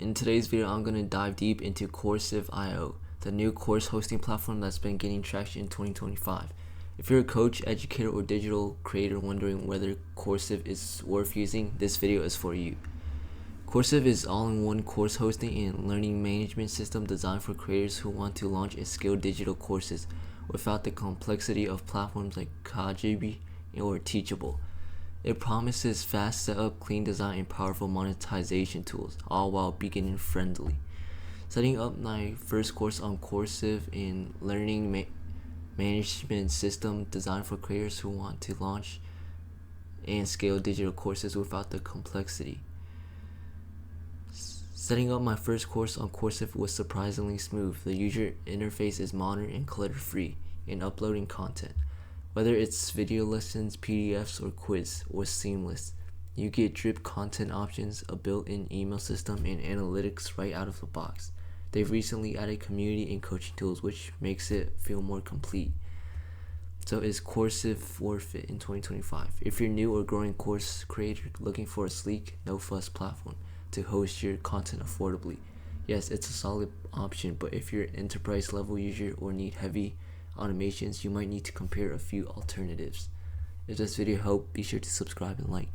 In today's video, I'm going to dive deep into Coursiv.io, the new course hosting platform that's been gaining traction in 2025. If you're a coach, educator, or digital creator wondering whether Coursiv is worth using, this video is for you. Coursiv is all-in-one course hosting and learning management system designed for creators who want to launch and scale digital courses without the complexity of platforms like Coursiv or Teachable. It promises fast setup, clean design, and powerful monetization tools, all while beginner friendly. Setting up my first course on Coursiv in learning management system designed for creators who want to launch and scale digital courses without the complexity. Setting up my first course on Coursiv was surprisingly smooth. The user interface is modern and clutter-free, and uploading content, whether it's video lessons, PDFs, or quiz, was seamless. You get drip content options, a built-in email system, and analytics right out of the box. They've recently added community and coaching tools, which makes it feel more complete. So is Coursiv worth it in 2025? If you're new or growing course creator looking for a sleek, no-fuss platform to host your content affordably, yes, it's a solid option, but if you're an enterprise level user or need heavy automations, you might need to compare a few alternatives. If this video helped, be sure to subscribe and like.